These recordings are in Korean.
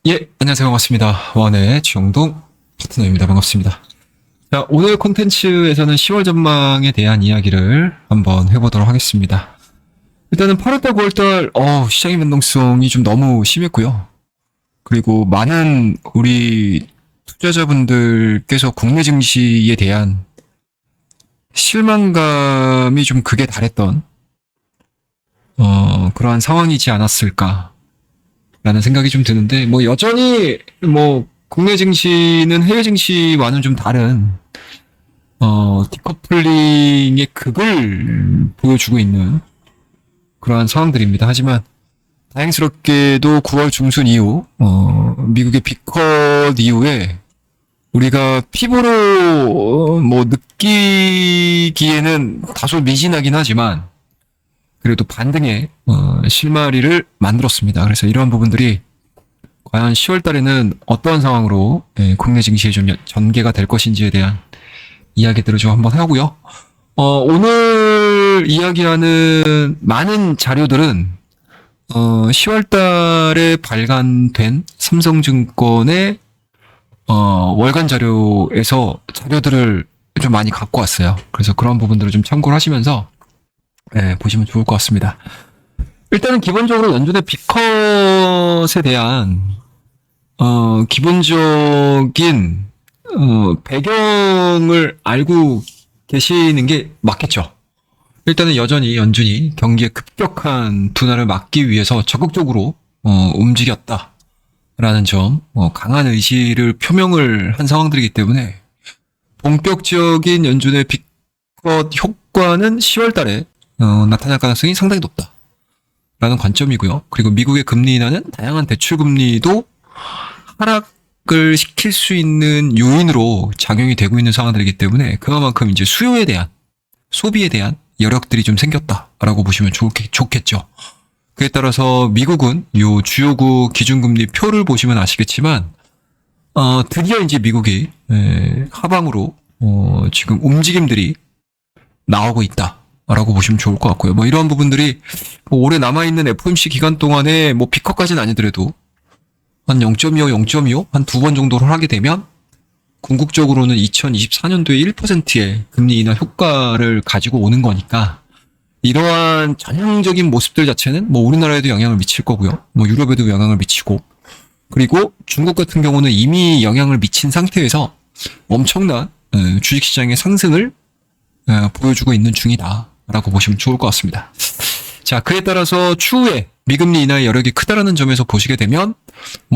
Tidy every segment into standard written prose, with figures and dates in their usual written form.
예, 안녕하세요. 반갑습니다. 원의 주영동 파트너입니다. 반갑습니다. 자, 오늘 콘텐츠에서는 10월 전망에 대한 이야기를 한번 해보도록 하겠습니다. 일단은 8월달, 9월달, 시장의 변동성이 좀 너무 심했고요. 그리고 많은 우리 투자자분들께서 국내 증시에 대한 실망감이 좀 극에 달했던, 그러한 상황이지 않았을까. 라는 생각이 좀 드는데, 여전히, 국내 증시는 해외 증시와는 좀 다른, 디커플링의 극을 보여주고 있는 그러한 상황들입니다. 하지만, 다행스럽게도 9월 중순 이후, 미국의 빅컷 이후에, 우리가 피부로, 느끼기에는 다소 미진하긴 하지만, 그래도 반등의 실마리를 만들었습니다. 그래서 이러한 부분들이 과연 10월 달에는 어떠한 상황으로 국내 증시에 좀 전개가 될 것인지에 대한 이야기들을 좀 한번 하고요. 오늘 이야기하는 많은 자료들은 10월 달에 발간된 삼성증권의 월간 자료에서 자료들을 좀 많이 갖고 왔어요. 그래서 그런 부분들을 좀 참고를 하시면서 보시면 좋을 것 같습니다. 일단은 기본적으로 연준의 B컷에 대한 기본적인 배경을 알고 계시는 게 맞겠죠. 일단은 여전히 연준이 경기의 급격한 둔화를 막기 위해서 적극적으로 움직였다라는 점, 강한 의지를 표명을 한 상황들이기 때문에 본격적인 연준의 B컷 효과는 10월 달에 나타날 가능성이 상당히 높다라는 관점이고요. 그리고 미국의 금리 인하는 다양한 대출 금리도 하락을 시킬 수 있는 요인으로 작용이 되고 있는 상황들이기 때문에 그만큼 이제 수요에 대한, 소비에 대한 여력들이 좀 생겼다라고 보시면 좋겠죠. 그에 따라서 미국은 요 주요국 기준금리 표를 보시면 아시겠지만 드디어 이제 미국이 하방으로 지금 움직임들이 나오고 있다. 라고 보시면 좋을 것 같고요. 이런 부분들이 올해 남아있는 FOMC 기간 동안에 B컷까지는 아니더라도 한 0.25, 0.25, 한 두 번 정도를 하게 되면 궁극적으로는 2024년도에 1%의 금리 인하 효과를 가지고 오는 거니까 이러한 전형적인 모습들 자체는 우리나라에도 영향을 미칠 거고요. 유럽에도 영향을 미치고 그리고 중국 같은 경우는 이미 영향을 미친 상태에서 엄청난 주식시장의 상승을 보여주고 있는 중이다. 라고 보시면 좋을 것 같습니다. 자, 그에 따라서 추후에 미금리 인하의 여력이 크다라는 점에서 보시게 되면,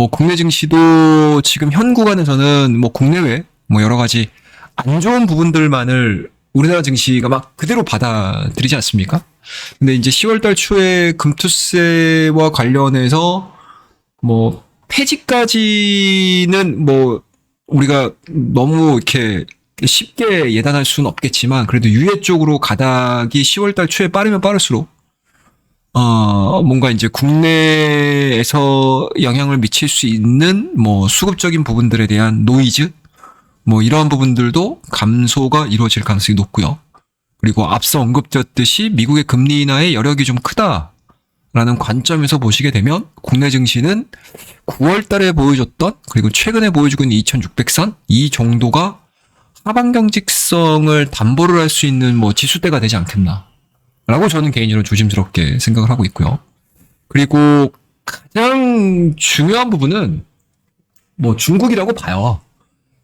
국내 증시도 지금 현 구간에서는 국내외 여러 가지 안 좋은 부분들만을 우리나라 증시가 막 그대로 받아들이지 않습니까? 근데 이제 10월달 초에 금투세와 관련해서 폐지까지는 우리가 너무 이렇게 쉽게 예단할 수는 없겠지만 그래도 유예 쪽으로 가닥이 10월달 초에 빠르면 빠를수록 뭔가 이제 국내에서 영향을 미칠 수 있는 수급적인 부분들에 대한 노이즈 이러한 부분들도 감소가 이루어질 가능성이 높고요. 그리고 앞서 언급드렸듯이 미국의 금리 인하의 여력이 좀 크다라는 관점에서 보시게 되면 국내 증시는 9월 달에 보여줬던 그리고 최근에 보여주고 있는 2600선 이 정도가 하방 경직성을 담보를 할 수 있는 지수대가 되지 않겠나 라고 저는 개인적으로 조심스럽게 생각을 하고 있고요. 그리고 가장 중요한 부분은 중국이라고 봐요.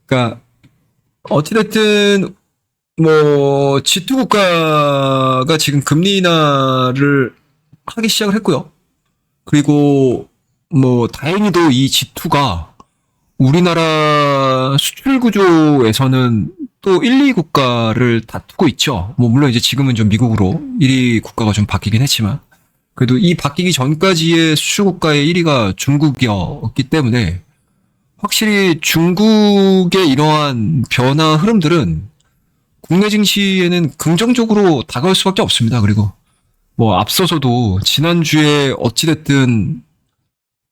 그러니까 어찌됐든 G2 국가가 지금 금리 인하를 하기 시작을 했고요. 그리고 다행히도 이 G2가 우리나라 수출 구조에서는 또 1, 2 국가를 다투고 있죠. 물론 이제 지금은 좀 미국으로 1위 국가가 좀 바뀌긴 했지만, 그래도 이 바뀌기 전까지의 수출 국가의 1위가 중국이었기 때문에, 확실히 중국의 이러한 변화 흐름들은 국내 증시에는 긍정적으로 다가올 수밖에 없습니다. 그리고 앞서서도 지난주에 어찌됐든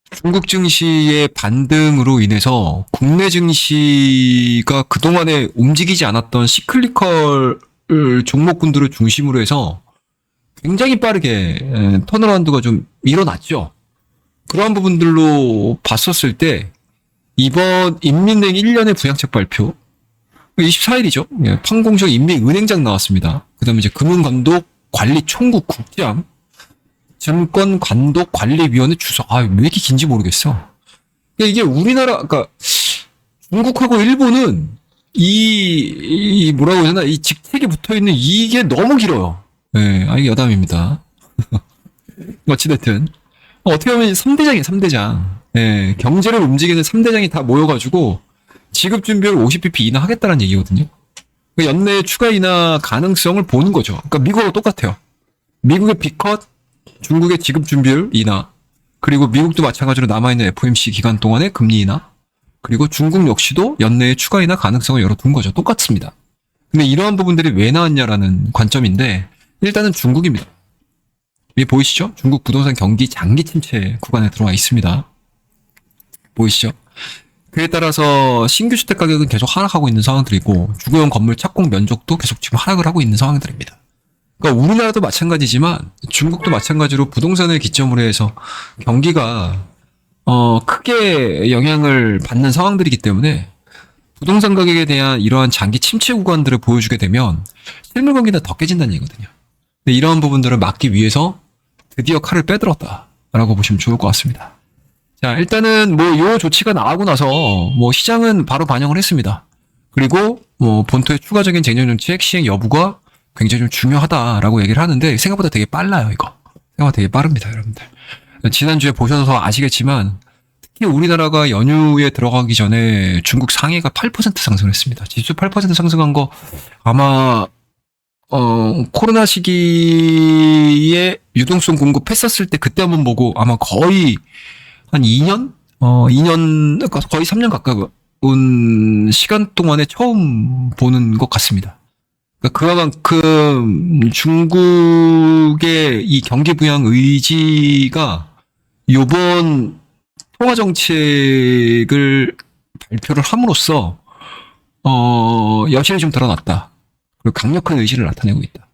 중국 증시의 반등으로 인해서 국내 증시가 그동안에 움직이지 않았던 시클리컬 종목군들을 중심으로 해서 굉장히 빠르게 턴어라운드가 좀 일어났죠. 그러한 부분들로 봤었을 때 이번 인민은행 1년의 부양책 발표 24일이죠. 예, 판공시역 인민은행장 나왔습니다. 그 다음에 이제 금융감독 관리총국 국장, 증권감독관리위원회 주소. 왜 이렇게 긴지 모르겠어. 이게 우리나라, 그러니까 중국하고 일본은 뭐라고 해야 되나, 이 직책이 붙어 있는 이게 너무 길어요. 예, 이게 여담입니다. 어찌됐든. 어떻게 보면 3대장이에요, 3대장. 예, 경제를 움직이는 3대장이 다 모여가지고 지급 준비율 50bp 인하 하겠다는 얘기거든요. 연내 추가 인하 가능성을 보는 거죠. 그러니까 미국하고 똑같아요. 미국의 B컷, 중국의 지급 준비율 인하, 그리고 미국도 마찬가지로 남아있는 FOMC 기간 동안의 금리 인하, 그리고 중국 역시도 연내에 추가 인하 가능성을 열어둔 거죠. 똑같습니다. 근데 이러한 부분들이 왜 나왔냐라는 관점인데, 일단은 중국입니다. 여기 보이시죠? 중국 부동산 경기 장기 침체 구간에 들어와 있습니다. 보이시죠? 그에 따라서 신규 주택 가격은 계속 하락하고 있는 상황들이고, 주거용 건물 착공 면적도 계속 지금 하락을 하고 있는 상황들입니다. 그러니까 우리나라도 마찬가지지만 중국도 마찬가지로 부동산을 기점으로 해서 경기가 크게 영향을 받는 상황들이기 때문에 부동산 가격에 대한 이러한 장기 침체 구간들을 보여주게 되면 실물 경기가 더 깨진다는 얘기거든요. 근데 이러한 부분들을 막기 위해서 드디어 칼을 빼들었다라고 보시면 좋을 것 같습니다. 자, 일단은 요 조치가 나오고 나서 시장은 바로 반영을 했습니다. 그리고 본토의 추가적인 재정 정책 시행 여부가 굉장히 좀 중요하다라고 얘기를 하는데 생각보다 되게 빨라요, 이거. 생각보다 되게 빠릅니다, 여러분들. 지난주에 보셔서 아시겠지만 특히 우리나라가 연휴에 들어가기 전에 중국 상해가 8% 상승했습니다. 지수 8% 상승한 거 아마 코로나 시기에 유동성 공급했었을 때 그때 한번 보고 아마 거의 한 2년? 2년, 거의 3년 가까운 시간 동안에 처음 보는 것 같습니다. 그만큼 중국의 이 경기 부양 의지가 요번 통화 정책을 발표를 함으로써 여실히 좀 드러났다. 그리고 강력한 의지를 나타내고 있다.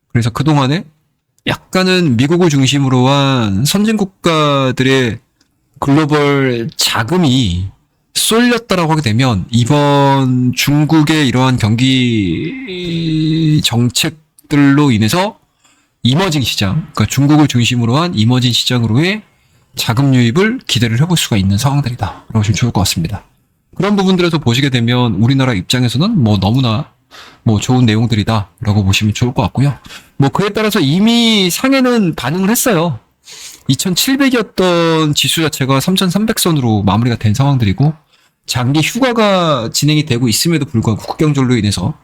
그래서 그동안에 약간은 미국을 중심으로 한 선진 국가들의 글로벌 자금이 쏠렸다라고 하게 되면 이번 중국의 이러한 경기 정책들로 인해서 이머징 시장, 그러니까 중국을 중심으로 한 이머징 시장으로의 자금 유입을 기대를 해볼 수가 있는 상황들이다. 라고 보시면 좋을 것 같습니다. 그런 부분들에서 보시게 되면 우리나라 입장에서는 너무나 좋은 내용들이다. 라고 보시면 좋을 것 같고요. 그에 따라서 이미 상해는 반응을 했어요. 2700이었던 지수 자체가 3300선으로 마무리가 된 상황들이고 장기 휴가가 진행이 되고 있음에도 불구하고 국경절로 인해서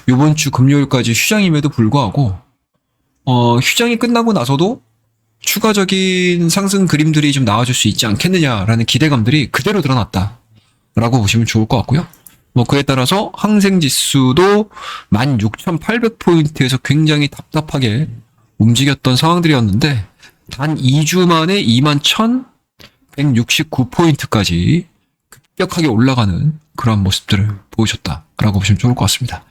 이번 주 금요일까지 휴장임에도 불구하고 휴장이 끝나고 나서도 추가적인 상승 그림들이 좀 나와줄 수 있지 않겠느냐라는 기대감들이 그대로 드러났다라고 보시면 좋을 것 같고요. 그에 따라서 항생지수도 16,800포인트에서 굉장히 답답하게 움직였던 상황들이었는데 단 2주 만에 21,169포인트까지 급격하게 올라가는 그런 모습들을 보여줬다라고 보시면 좋을 것 같습니다.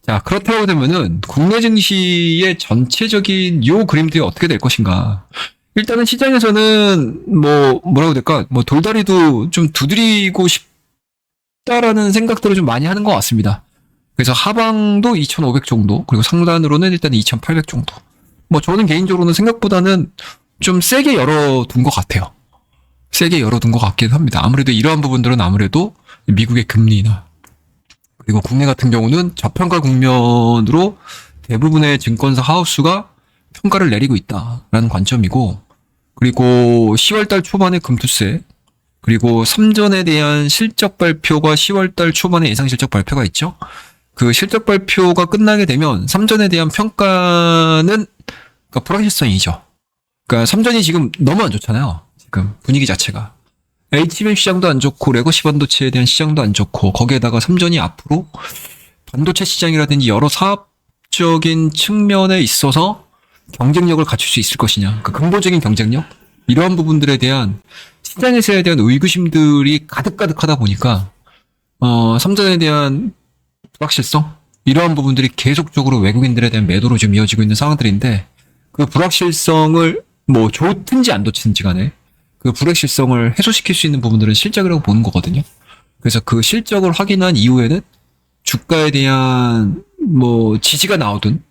자, 그렇다고 되면은 국내 증시의 전체적인 요 그림들이 어떻게 될 것인가? 일단은 시장에서는 뭐라고 해야 될까? 돌다리도 좀 두드리고 싶다라는 생각들을 좀 많이 하는 것 같습니다. 그래서 하방도 2,500 정도, 그리고 상단으로는 일단 2,800 정도. 저는 개인적으로는 생각보다는 좀 세게 열어둔 것 같아요. 세게 열어둔 것 같긴 합니다. 아무래도 이러한 부분들은 아무래도 미국의 금리나 그리고 국내 같은 경우는 저평가 국면으로 대부분의 증권사 하우스가 평가를 내리고 있다라는 관점이고, 그리고 10월달 초반에 금투세, 그리고 삼전에 대한 실적 발표가 10월달 초반에 예상 실적 발표가 있죠. 그 실적 발표가 끝나게 되면 삼전에 대한 평가는 불확실성이죠. 그러니까 삼전이 지금 너무 안 좋잖아요. 지금 분위기 자체가. HBM 시장도 안 좋고 레거시 반도체에 대한 시장도 안 좋고 거기에다가 삼전이 앞으로 반도체 시장이라든지 여러 사업적인 측면에 있어서 경쟁력을 갖출 수 있을 것이냐. 그러니까 근본적인 경쟁력? 이러한 부분들에 대한 시장에서에 대한 의구심들이 가득가득하다 보니까 삼전에 대한 불확실성? 이러한 부분들이 계속적으로 외국인들에 대한 매도로 좀 이어지고 있는 상황들인데 그 불확실성을 좋든지 안 좋든지 간에 그 불확실성을 해소시킬 수 있는 부분들은 실적이라고 보는 거거든요. 그래서 그 실적을 확인한 이후에는 주가에 대한 뭐 지지가 나오든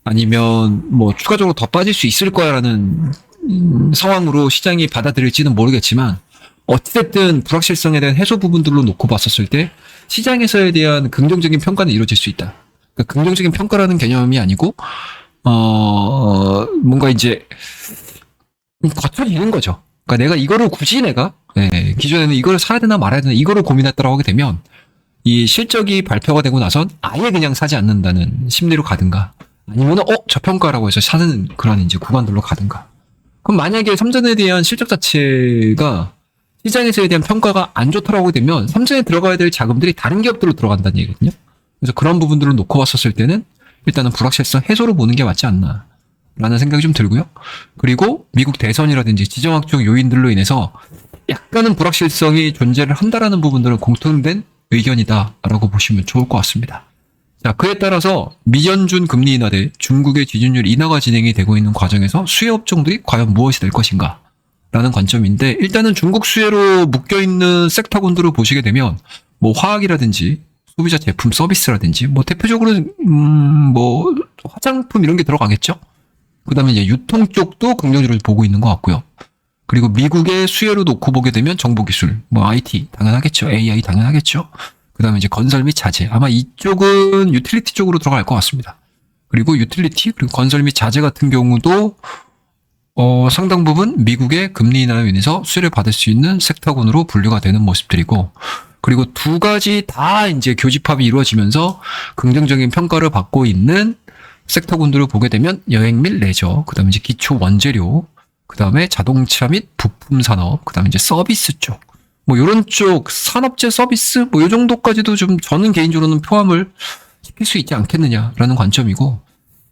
아니면 뭐 추가적으로 더 빠질 수 있을 거야라는 상황으로 시장이 받아들일지는 모르겠지만 어찌됐든 불확실성에 대한 해소 부분들로 놓고 봤었을 때 시장에서에 대한 긍정적인 평가는 이루어질 수 있다. 그러니까 긍정적인 평가라는 개념이 아니고 뭔가 이제 거쳐지는 거죠. 그러니까 내가 이거를 굳이 기존에는 이거를 사야 되나 말아야 되나 이거를 고민했다라고 하게 되면 이 실적이 발표가 되고 나선 아예 그냥 사지 않는다는 심리로 가든가 아니면은 저평가라고 해서 사는 그런 이제 구간들로 가든가. 그럼 만약에 삼전에 대한 실적 자체가 시장에서에 대한 평가가 안 좋다라고 하게 되면 삼전에 들어가야 될 자금들이 다른 기업들로 들어간다는 얘기거든요. 그래서 그런 부분들을 놓고 봤었을 때는 일단은 불확실성 해소로 보는 게 맞지 않나 라는 생각이 좀 들고요. 그리고 미국 대선이라든지 지정학적 요인들로 인해서 약간은 불확실성이 존재를 한다라는 부분들은 공통된 의견이다라고 보시면 좋을 것 같습니다. 자, 그에 따라서 미연준 금리 인하 대 중국의 지준율 인하가 진행이 되고 있는 과정에서 수혜 업종들이 과연 무엇이 될 것인가 라는 관점인데 일단은 중국 수혜로 묶여있는 섹터군들을 보시게 되면 뭐 화학이라든지 소비자 제품 서비스라든지 뭐 대표적으로 뭐 화장품 이런 게 들어가겠죠. 그다음에 이제 유통 쪽도 긍정적으로 보고 있는 것 같고요. 그리고 미국의 수혜로 놓고 보게 되면 정보기술, 뭐 IT 당연하겠죠. AI 당연하겠죠. 그다음에 이제 건설 및 자재. 아마 이쪽은 유틸리티 쪽으로 들어갈 것 같습니다. 그리고 유틸리티 그리고 건설 및 자재 같은 경우도 상당 부분 미국의 금리 인하로 인해서 수혜를 받을 수 있는 섹터군으로 분류가 되는 모습들이고 그리고 두 가지 다 이제 교집합이 이루어지면서 긍정적인 평가를 받고 있는 섹터군들을 보게 되면 여행 및 레저, 그 다음에 이제 기초 원재료, 그 다음에 자동차 및 부품 산업, 그 다음에 이제 서비스 쪽. 뭐 요런 쪽 산업재 서비스 뭐 요 정도까지도 좀 저는 개인적으로는 포함을 시킬 수 있지 않겠느냐라는 관점이고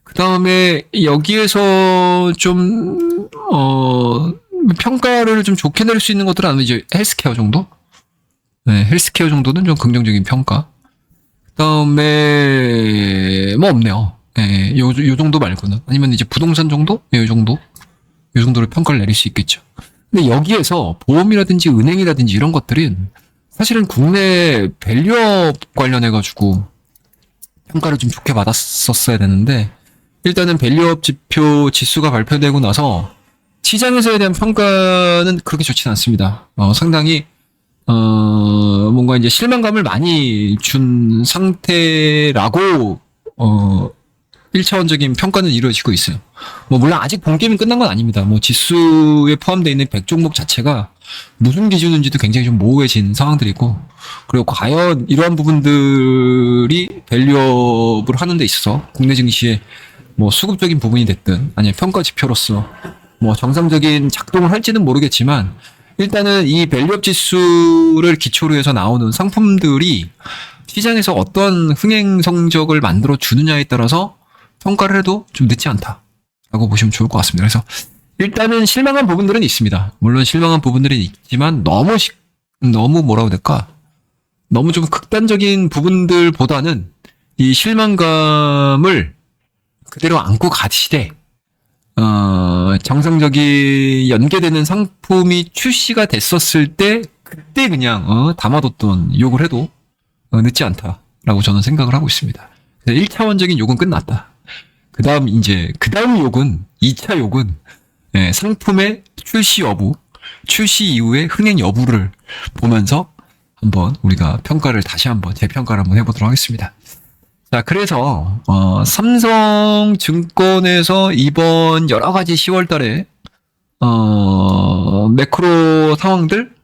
그 다음에 여기에서 좀 평가를 좀 좋게 낼 수 있는 것들은 아마 이제 헬스케어 정도? 네, 헬스케어 정도는 좀 긍정적인 평가. 그 다음에 뭐 없네요. 예, 요 정도 말고는. 아니면 이제 부동산 정도? 예, 요 정도? 요 정도로 평가를 내릴 수 있겠죠. 근데 여기에서 보험이라든지 은행이라든지 이런 것들은 사실은 국내 밸류업 관련해가지고 평가를 좀 좋게 받았었어야 되는데 일단은 밸류업 지표 지수가 발표되고 나서 시장에서에 대한 평가는 그렇게 좋지는 않습니다. 상당히 뭔가 이제 실망감을 많이 준 상태라고 1차원적인 평가는 이루어지고 있어요. 뭐 물론 아직 본 게임은 끝난 건 아닙니다. 뭐 지수에 포함되어 있는 100종목 자체가 무슨 기준인지도 굉장히 좀 모호해진 상황들이고 그리고 과연 이러한 부분들이 밸류업을 하는 데 있어서 국내 증시에 뭐 수급적인 부분이 됐든 아니면 평가 지표로서 뭐 정상적인 작동을 할지는 모르겠지만 일단은 이 밸류업 지수를 기초로 해서 나오는 상품들이 시장에서 어떤 흥행 성적을 만들어 주느냐에 따라서 평가를 해도 좀 늦지 않다라고 보시면 좋을 것 같습니다. 그래서 일단은 실망한 부분들은 있습니다. 물론 실망한 부분들은 있지만 너무 뭐라고 해야 될까? 너무 좀 극단적인 부분들보다는 이 실망감을 그대로 안고 가시되 정상적인 연계되는 상품이 출시가 됐었을 때 그때 그냥 담아뒀던 욕을 해도 늦지 않다라고 저는 생각을 하고 있습니다. 1차원적인 욕은 끝났다. 그 다음 욕은 2차 욕은 상품의 출시 여부, 출시 이후의 흥행 여부를 보면서 한번 우리가 평가를 다시 한번 재평가를 한번 해보도록 하겠습니다. 자, 그래서 삼성증권에서 이번 여러 가지 10월 달에 매크로 상황들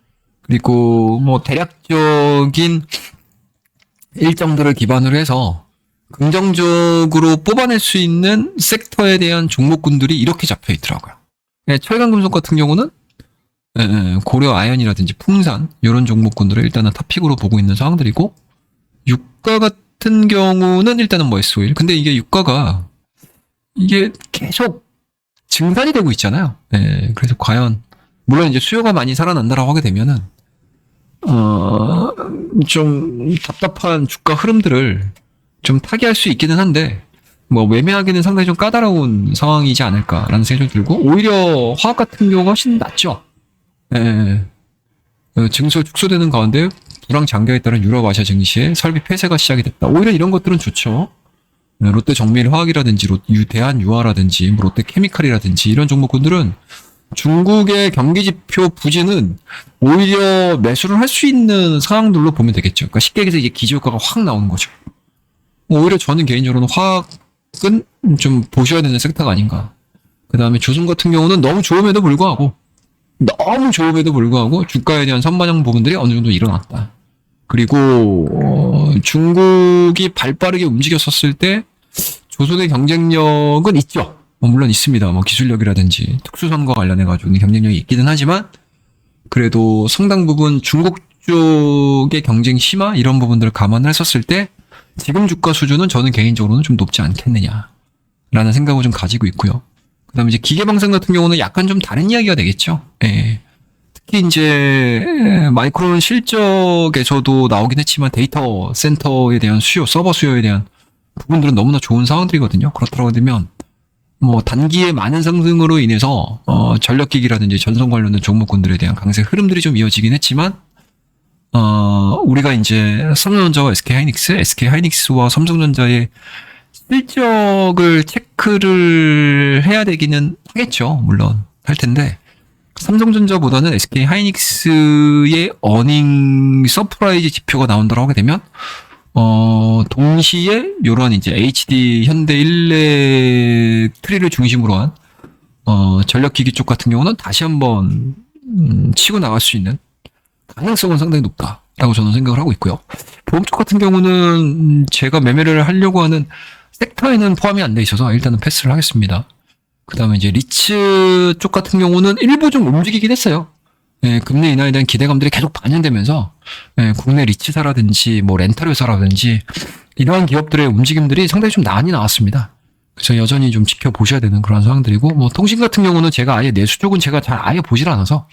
그리고 뭐 대략적인 일정들을 기반으로 해서 긍정적으로 뽑아낼 수 있는 섹터에 대한 종목군들이 이렇게 잡혀 있더라고요. 철강금속 같은 경우는 고려 아연이라든지 풍산 이런 종목군들을 일단은 탑픽으로 보고 있는 상황들이고 유가 같은 경우는 일단은 뭐 S-오일. 근데 이게 유가가 이게 계속 증산이 되고 있잖아요. 그래서 과연 물론 이제 수요가 많이 살아난다라고 하게 되면은 좀 답답한 주가 흐름들을 좀 타개할 수 있기는 한데 뭐 매매하기는 상당히 좀 까다로운 상황이지 않을까라는 생각이 들고 오히려 화학 같은 경우가 훨씬 낫죠. 예. 증설 축소되는 가운데 불황 장기화에 따른 유럽 아시아 증시의 설비 폐쇄가 시작이 됐다. 오히려 이런 것들은 좋죠. 롯데 정밀화학이라든지 대한유화라든지 뭐 롯데 케미칼이라든지 이런 종목군들은 중국의 경기지표 부진은 오히려 매수를 할 수 있는 상황들로 보면 되겠죠. 그러니까 쉽게 얘기해서 이제 기저효과가 확 나오는 거죠. 오히려 저는 개인적으로는 화학은 좀 보셔야 되는 섹터가 아닌가. 그 다음에 조선 같은 경우는 너무 좋음에도 불구하고 주가에 대한 선반영 부분들이 어느 정도 일어났다. 그리고 중국이 발빠르게 움직였었을 때 조선의 경쟁력은 있죠. 물론 있습니다. 뭐 기술력이라든지 특수선과 관련해가지고 경쟁력이 있기는 하지만 그래도 상당 부분 중국 쪽의 경쟁 심화 이런 부분들을 감안했었을 때 지금 주가 수준은 저는 개인적으로는 좀 높지 않겠느냐라는 생각을 좀 가지고 있고요. 그 다음에 이제 기계방산 같은 경우는 약간 좀 다른 이야기가 되겠죠. 예. 특히 이제 마이크론 실적에서도 나오긴 했지만 데이터 센터에 대한 수요, 서버 수요에 대한 부분들은 너무나 좋은 상황들이거든요. 그렇다고 하면 뭐 단기에 많은 상승으로 인해서 전력기기라든지 전선 관련된 종목군들에 대한 강세 흐름들이 좀 이어지긴 했지만 우리가 이제 삼성전자와 SK하이닉스와 삼성전자의 실적을 체크를 해야 되기는 하겠죠. 물론 할 텐데 삼성전자보다는 SK하이닉스의 어닝 서프라이즈 지표가 나온다고 하게 되면 동시에 요런 이제 HD 현대 일렉트리를 중심으로 한 전력기기 쪽 같은 경우는 다시 한번 치고 나갈 수 있는 가능성은 상당히 높다라고 저는 생각을 하고 있고요. 보험 쪽 같은 경우는 제가 매매를 하려고 하는 섹터에는 포함이 안 돼 있어서 일단은 패스를 하겠습니다. 그 다음에 이제 리츠 쪽 같은 경우는 일부 좀 움직이긴 했어요. 예, 금리 인하에 대한 기대감들이 계속 반영되면서 국내 리츠사라든지 뭐 렌탈 회사라든지 이러한 기업들의 움직임들이 상당히 좀 많이 나왔습니다. 그래서 여전히 좀 지켜보셔야 되는 그런 상황들이고 뭐 통신 같은 경우는 제가 아예 내수 쪽은 제가 잘 아예 보질 않아서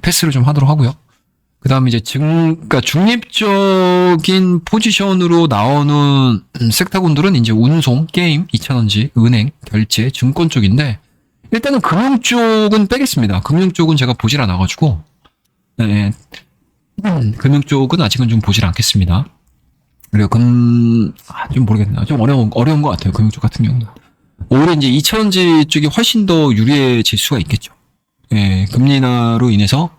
패스를 좀 하도록 하고요. 그 다음에 이제 그러니까 중립적인 포지션으로 나오는 섹터군들은 이제 운송, 게임, 2차전지, 은행, 결제, 증권 쪽인데 일단은 금융 쪽은 빼겠습니다. 금융 쪽은 제가 보질 않아가지고 금융 쪽은 아직은 좀 보질 않겠습니다. 그리고 좀 모르겠네요. 좀 어려운 것 같아요. 금융 쪽 같은 경우는. 오히려 이제 2차전지 쪽이 훨씬 더 유리해질 수가 있겠죠. 예, 금리 인하로 인해서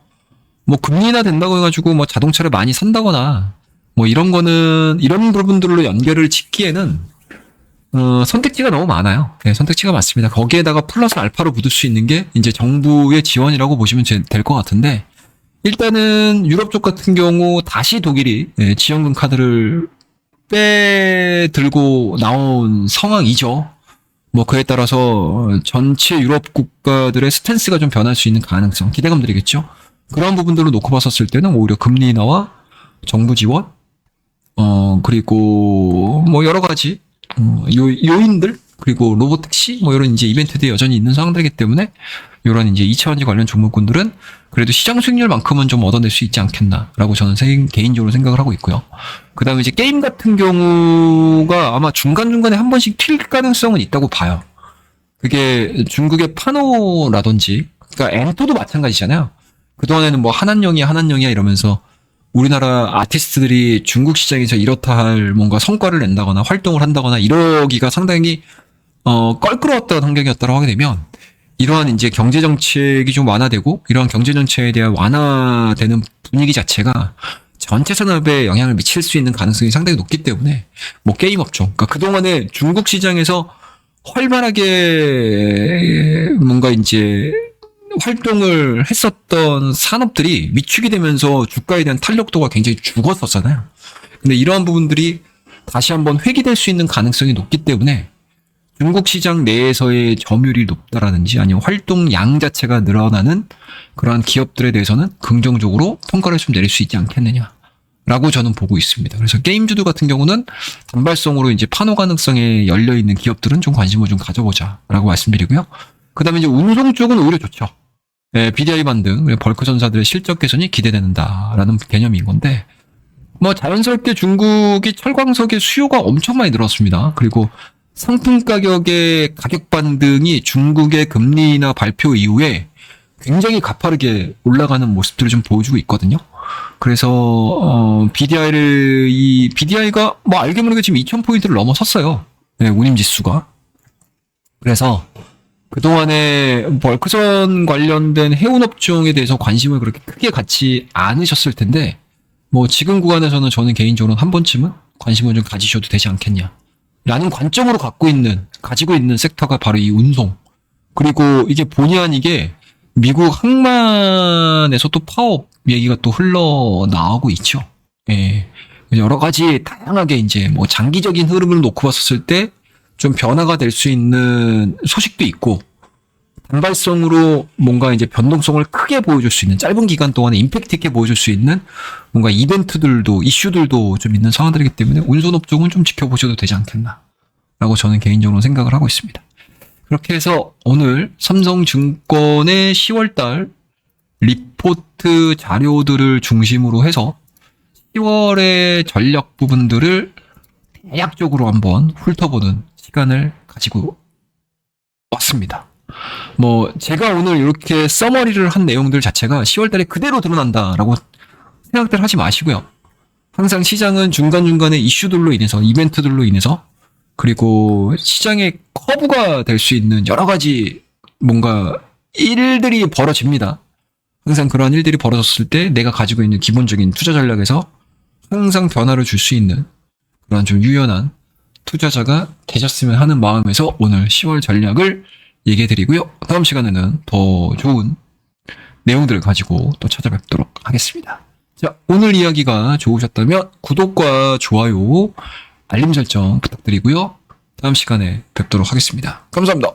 뭐 금리 인하 된다고 해가지고 뭐 자동차를 많이 산다거나 뭐 이런 부분들로 연결을 짓기에는 선택지가 너무 많아요. 네, 선택지가 많습니다. 거기에다가 플러스 알파로 붙을 수 있는 게 이제 정부의 지원이라고 보시면 될 것 같은데 일단은 유럽 쪽 같은 경우 다시 독일이 지원금 카드를 빼들고 나온 상황이죠. 뭐 그에 따라서 전체 유럽 국가들의 스탠스가 좀 변할 수 있는 가능성, 기대감들이겠죠. 그런 부분들을 놓고 봤었을 때는 오히려 금리 인하와 정부 지원, 그리고 뭐 여러 가지 요인들, 그리고 로보택시 뭐 이런 이제 이벤트들이 여전히 있는 상황들이기 때문에 이런 이제 2차전지 관련 종목군들은 그래도 시장 수익률만큼은 좀 얻어낼 수 있지 않겠나라고 저는 개인적으로 생각을 하고 있고요. 그다음에 이제 게임 같은 경우가 아마 중간중간에 한 번씩 튈 가능성은 있다고 봐요. 그게 중국의 파노라든지, 그러니까 엔토도 마찬가지잖아요. 그동안에는 뭐 한한령이야 이러면서 우리나라 아티스트들이 중국 시장에서 이렇다 할 뭔가 성과를 낸다거나 활동을 한다거나 이러기가 상당히 껄끄러웠던 환경이었다고 하게 되면 이러한 이제 경제 정책이 좀 완화되고 이러한 경제 정책에 대한 완화되는 분위기 자체가 전체 산업에 영향을 미칠 수 있는 가능성이 상당히 높기 때문에 뭐 게임 업종, 그러니까 그동안에 중국 시장에서 활발하게 뭔가 이제 활동을 했었던 산업들이 위축이 되면서 주가에 대한 탄력도가 굉장히 죽었었잖아요. 근데 이러한 부분들이 다시 한번 회귀될 수 있는 가능성이 높기 때문에 중국 시장 내에서의 점유율이 높다라든지 아니면 활동량 자체가 늘어나는 그러한 기업들에 대해서는 긍정적으로 평가를 좀 내릴 수 있지 않겠느냐라고 저는 보고 있습니다. 그래서 게임주들 같은 경우는 단발성으로 이제 판호 가능성에 열려 있는 기업들은 좀 관심을 좀 가져보자라고 말씀드리고요. 그다음에 이제 운송 쪽은 오히려 좋죠. BDI 반등, 벌크 전사들의 실적 개선이 기대된다라는 개념인 건데, 뭐 자연스럽게 중국이 철광석의 수요가 엄청 많이 늘었습니다. 그리고 상품 가격의 가격 반등이 중국의 금리 인하 발표 이후에 굉장히 가파르게 올라가는 모습들을 좀 보여주고 있거든요. 그래서 BDI가 뭐 알게 모르게 지금 2,000포인트를 넘어섰어요. 네, 운임지수가. 그래서 그동안에 벌크선 관련된 해운업종에 대해서 관심을 그렇게 크게 갖지 않으셨을 텐데, 뭐 지금 구간에서는 저는 개인적으로 한 번쯤은 관심을 좀 가지셔도 되지 않겠냐 라는 관점으로 가지고 있는 섹터가 바로 이 운송. 그리고 이게 본의 아니게 미국 항만에서 또 파업 얘기가 또 흘러나오고 있죠. 예. 여러 가지 다양하게 이제 뭐 장기적인 흐름을 놓고 봤었을 때 좀 변화가 될 수 있는 소식도 있고, 단발성으로 뭔가 이제 변동성을 크게 보여줄 수 있는, 짧은 기간 동안에 임팩트 있게 보여줄 수 있는 뭔가 이벤트들도, 이슈들도 좀 있는 상황들이기 때문에 운송업종은 좀 지켜보셔도 되지 않겠나 라고 저는 개인적으로 생각을 하고 있습니다. 그렇게 해서 오늘 삼성증권의 10월달 리포트 자료들을 중심으로 해서 10월의 전략 부분들을 대략적으로 한번 훑어보는 시간을 가지고 왔습니다. 뭐 제가 오늘 이렇게 서머리를 한 내용들 자체가 10월달에 그대로 드러난다라고 생각들 하지 마시고요. 항상 시장은 중간중간에 이슈들로 인해서, 이벤트들로 인해서, 그리고 시장의 커브가 될 수 있는 여러 가지 뭔가 일들이 벌어집니다. 항상 그러한 일들이 벌어졌을 때 내가 가지고 있는 기본적인 투자 전략에서 항상 변화를 줄 수 있는 그런 좀 유연한 투자자가 되셨으면 하는 마음에서 오늘 10월 전략을 얘기해 드리고요. 다음 시간에는 더 좋은 내용들을 가지고 또 찾아뵙도록 하겠습니다. 자, 오늘 이야기가 좋으셨다면 구독과 좋아요, 알림 설정 부탁드리고요. 다음 시간에 뵙도록 하겠습니다. 감사합니다.